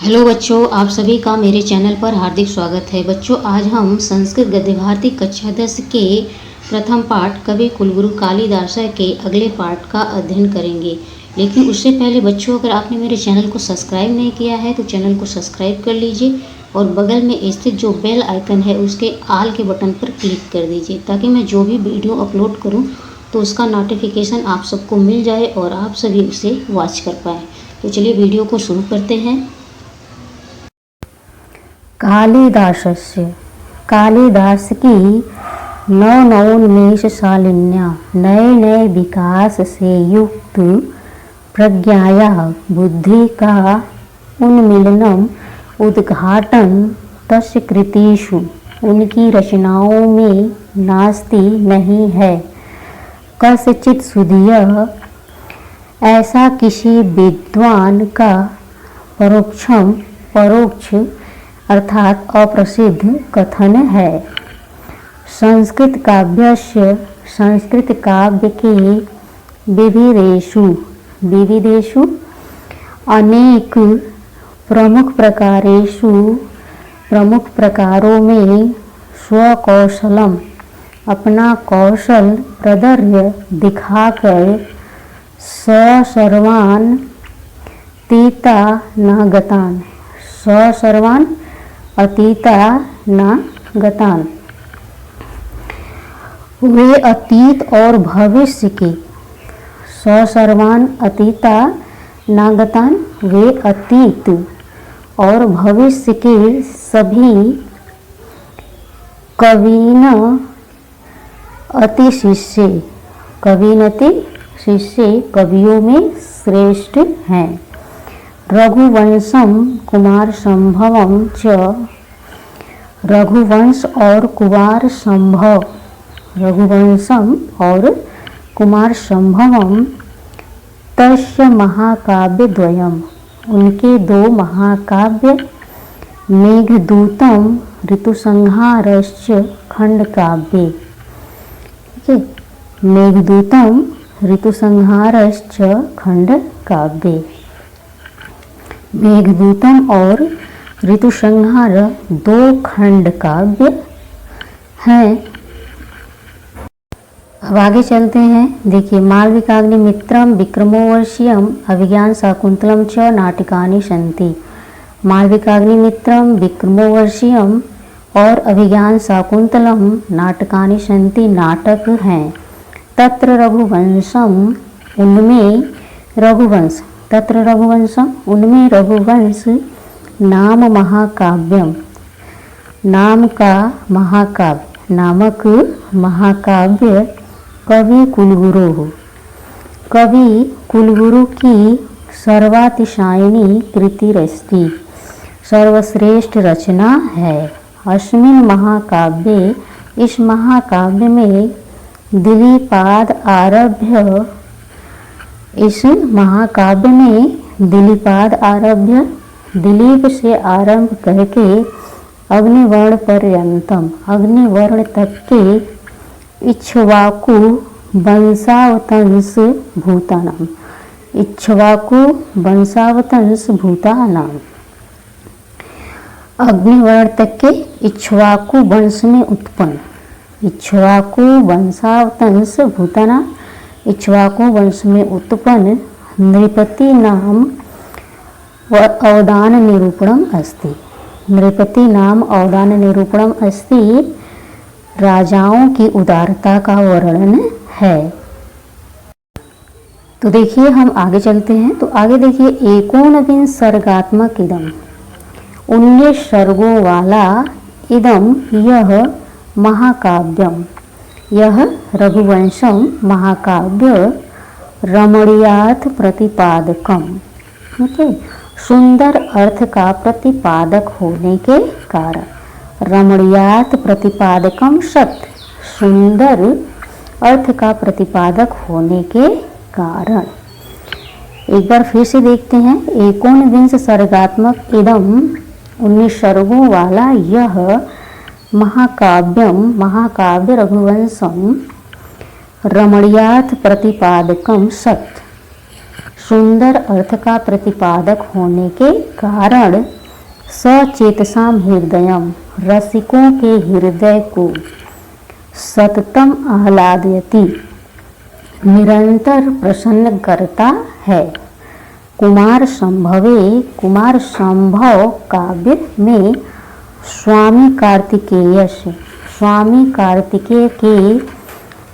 Hello बच्चों, आप सभी का मेरे चैनल पर हार्दिक स्वागत है। बच्चों, आज हम संस्कृत गद्य भारती कक्षा 10 के प्रथम पाठ कवि कुलगुरु कालिदास के अगले पाठ का अध्ययन करेंगे। लेकिन उससे पहले बच्चों, अगर आपने मेरे चैनल को सब्सक्राइब नहीं किया है तो चैनल को सब्सक्राइब कर लीजिए और बगल में स्थित जो बेल आइकन है उसके आल के बटन पर क्लिक कर दीजिए, ताकि मैं जो भी वीडियो अपलोड करूँ तो उसका नोटिफिकेशन आप सबको मिल जाए और आप सभी उसे वॉच कर पाएँ। तो चलिए वीडियो को शुरू करते हैं। कालिदासस्य कालिदास की नवनवोन्मेषशालिन्या नए नए विकास से युक्त प्रज्ञाया बुद्धि का उन्मीलनम उद्घाटन तस्य कृतिषु उनकी रचनाओं में नास्ति नहीं है। कस्यचित् सुधीयः ऐसा किसी विद्वान का परोक्ष अर्थात अप्रसिद्ध कथन है। संस्कृत संस्कृत काव्य के विविधेषु अनेक प्रमुख प्रकारों में स्वकौशलम अपना कौशल प्रदर्य दिखाकर सर्वान तीता न गतान सर्वान अतीता न गतान वे अतीत और भविष्य के सर्वान अतीता न गतान वे अतीत और भविष्य के सभी कवीन अति शिष्य कवियों में श्रेष्ठ हैं। रघुवंशम कुमार संभवम च रघुवंश और कुमार संभवम तस्य महाकाव्य द्वयम उनके दो महाकाव्य मेघदूतम ऋतुसंहारश्च खंडकाव्ये। मेघदूतम ऋतुसंहारश्च खंडकाव्ये। मेघदूतम और ऋतुसंहार दो खंड काव्य हैं। अब आगे चलते हैं। देखिए, मालविकाग्नि मित्रम विक्रमोर्वशीयम अभिज्ञान शाकुंतलम च नाटकानि सन्ति। मालविकाग्नि मित्रम विक्रमोर्वशीयम और अभिज्ञान शाकुंतलम नाटकानि सन्ति नाटक हैं। तत्र रघुवंशम उनमें रघुवंश नामक महाकाव्य कवि कुलगुरु की सर्वातिशायिनी कृतिरस्ति सर्वश्रेष्ठ रचना है। अस्मिन् महाकाव्ये इस महाकाव्य में दिलीपाद आरभ्य दिलीप से आरंभ करके अग्निवर्ण तक के इक्ष्वाकु वंशावतंस भूतानाम अग्निवर्ण तक के इक्ष्वाकु वंश में उत्पन्न इक्ष्वाकु वंशावतंस भूतानाम इक्ष्वाकु वंश में उत्पन्न नृपति नाम अवदान निरूपणम अस्ति राजाओं की उदारता का वर्णन है। तो देखिए, हम आगे चलते हैं। तो आगे देखिए, एकोनविंश सर्गात्मक इदम 19 सर्गों वाला इदम यह महाकाव्यम यह रघुवंशम महाकाव्य रमणीयार्थ प्रतिपादकम सुंदर अर्थ का प्रतिपादक होने के कारण रमणीयार्थ प्रतिपादकम सत्य सुंदर अर्थ का प्रतिपादक होने के कारण। एक बार फिर से देखते हैं। एकोनविंश सर्गात्मक इदम 19 सर्गों वाला यह महाकाव्य रघुवंशम रमणीयार्थ प्रतिपादकम सत्य सुंदर अर्थ का प्रतिपादक होने के कारण सचेतसाम हृदयम रसिकों के हृदय को सततम आह्लादयति निरंतर प्रसन्न करता है। कुमार संभव काव्य में स्वामी कार्तिकेय के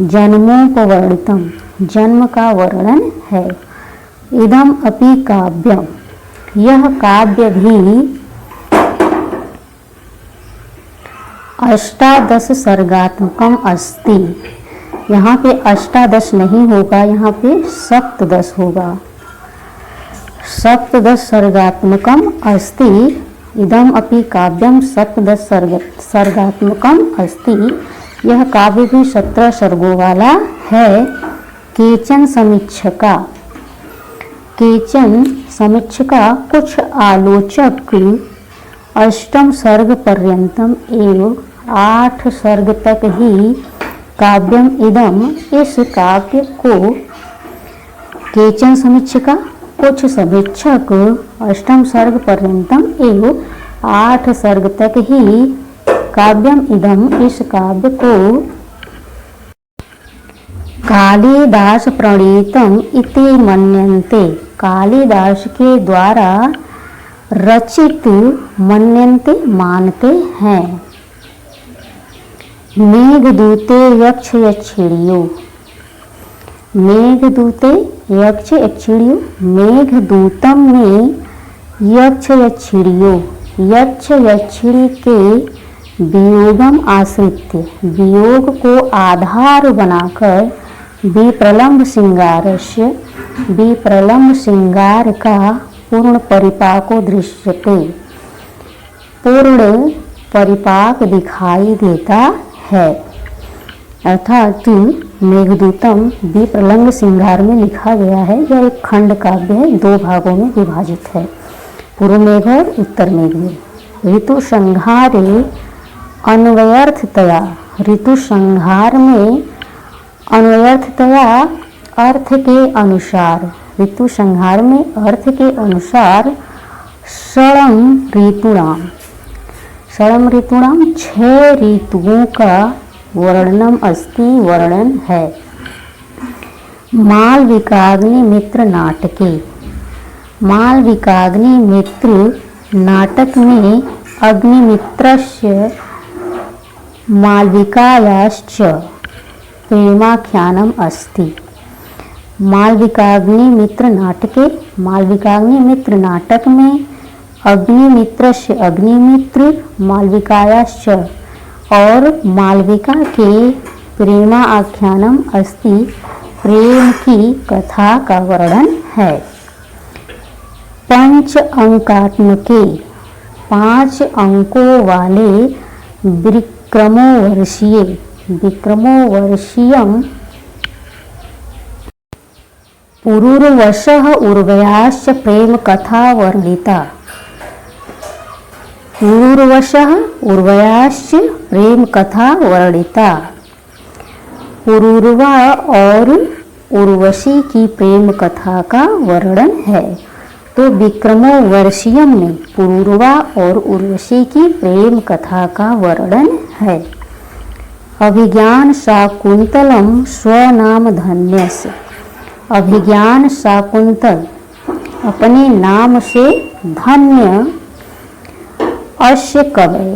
जन्मोपवर्णितम जन्म का वर्णन है। इदम अपि काव्यम यह काव्य भी अष्टादश सर्गात्मकम अस्ति। यहाँ पे अष्टादश नहीं होगा, यहाँ पे सप्तदश होगा। सप्तदश सर्गात्मकम अस्ति। इदम अपि काव्यम सप्तदश सर्गात्मकम अस्ति। यह काव्य भी 17 सर्गों वाला है। केचन समीक्षका कुछ आलोचक अष्टम सर्ग पर्यंतम एवं 8 सर्ग तक ही काव्यम इदम इस काव्य को केचन समीक्षका कुछ समीक्षक अष्टम सर्ग पर्यंतम एवं 8 सर्ग तक ही काव्यम इदम इस काव्य को कालिदास प्रणीतम इति मन्यन्ते कालिदास के द्वारा रचित मन्यन्ते मानते हैं। मेघदूते यक्षयक्षिणियो मेघदूतम में यक्षयक्षिणी के वियोगम आश्रित्य वियोग को आधार बनाकर विप्रलम्भ श्रृंगार का पूर्ण परिपाको दृश्यते पूर्ण परिपाक दिखाई देता है। अर्थात मेघदूतम विप्रलम्भ श्रृंगार में लिखा गया है। यह एक खंड काव्य है, 2 भागों में विभाजित है, पूर्व मेघ और उत्तर मेघ में। ऋतु संहारे अन्वयर्थतया ऋतु संहार में अन्वयर्थतया अर्थ के अनुसार ऋतु संहार में अर्थ के अनुसार षडम ऋतूणाम 6 ऋतुओं का वर्णनम अस्ति वर्णन है। मालविकाग्नि मित्र नाटक में अग्निमित्रस्य मालविकायाश्च प्रेमाख्यानम अस्ति। मालविकाग्नि मित्र नाटक में अग्निमित्रस्य अग्निमित्र मालविकायाश्च और मालविका के प्रेमा आख्यानम अस्ति प्रेम की कथा का वर्णन है। 5 अंकात्मके 5 अंकों वाले विक्रमोवर्षीयम पुरूरवशः उर्वयाश्च प्रेम कथा वर्णिता। पुरूरवा और उर्वशी की प्रेम कथा का वर्णन है। तो विक्रमोवर्षीयम में पुरूरवा और उर्वशी की प्रेम कथा का वर्णन है। अभिज्ञान शाकुंतलम स्वनाम धन्यस्य अभिज्ञान शाकुंतल अपने नाम से धन्य अस्य कवि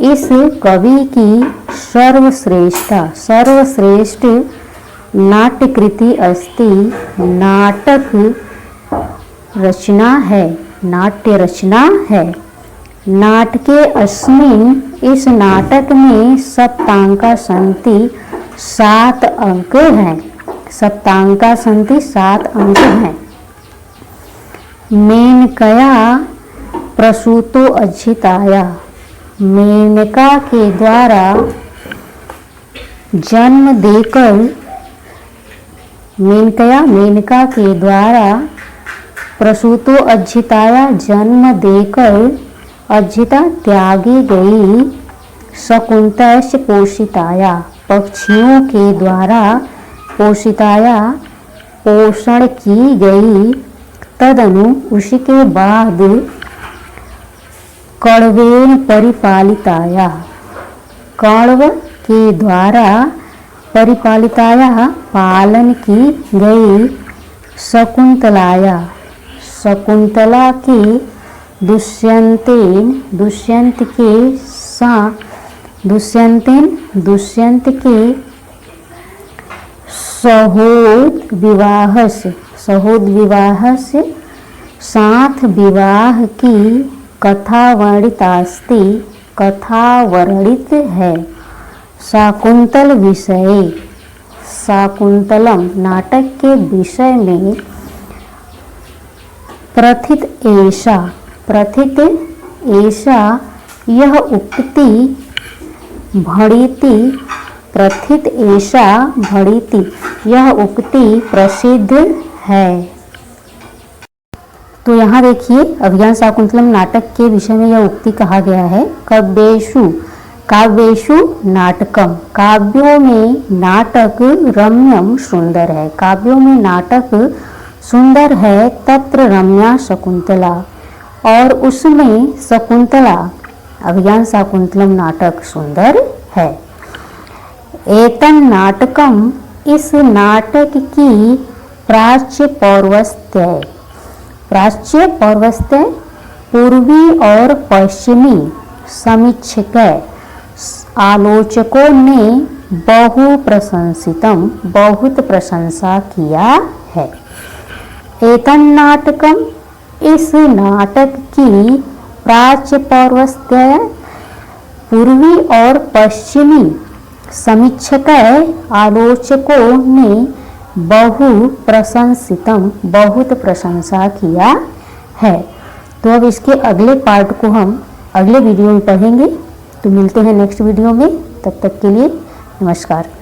इस कवि की सर्वश्रेष्ठ नाट्यकृति अस्ति नाट्य रचना है। नाटके अस्मिन् इस नाटक में सप्तांका संति 7 अंक हैं। 7 अंक हैं। मेनकया प्रसूतो अज्जिताया मेनका के द्वारा जन्म देकर मेनका के द्वारा प्रसूतो अज्जिताया जन्म देकर अज्जिता त्यागी गई शकुंतलस्य पोषिताया पक्षियों के द्वारा पोषिताया पोषण की गई तदनु उसके बाद कण्वेन परिपालिताया, कण्व के द्वारा परिपालिताया पालन की गई शकुंतलाया, शकुंतला के दुष्यंतेन, दुष्यंत के दुष्यंत के सहोद विवाह से साथ विवाह की कथा वर्णितास्ति, कथा वर्णित है। शाकुंतल विषय, शाकुंतलम नाटक के विषय में प्रथित ऐसा यह उक्ति भणिति, प्रथित ऐसा भणिति यह उक्ति प्रसिद्ध है। तो यहाँ देखिए अभिज्ञान शाकुंतलम नाटक के विषय में यह उक्ति कहा गया है। काव्येषु नाटकम, काव्यों में नाटक रम्यम सुंदर है, काव्यों में नाटक सुंदर है। तत्र रम्या शकुंतला, और उसमें शकुंतला, अभिज्ञान शाकुंतलम नाटक सुंदर है। एतन नाटकम, इस नाटक की प्राच्य पौर्वस्त्य, प्राच्य पौर्वस्त्य पूर्वी और पश्चिमी समीक्षक आलोचकों ने बहु प्रशंसितम, बहुत प्रशंसा किया है। एतन नाटकम, इस नाटक की प्राच्य पौर्वस्त्य पूर्वी और पश्चिमी समीक्षक आलोचकों ने बहु प्रशंसितम, बहुत प्रशंसा किया है। तो अब इसके अगले पार्ट को हम अगले वीडियो में पढ़ेंगे। तो मिलते हैं नेक्स्ट वीडियो में, तब तक के लिए नमस्कार।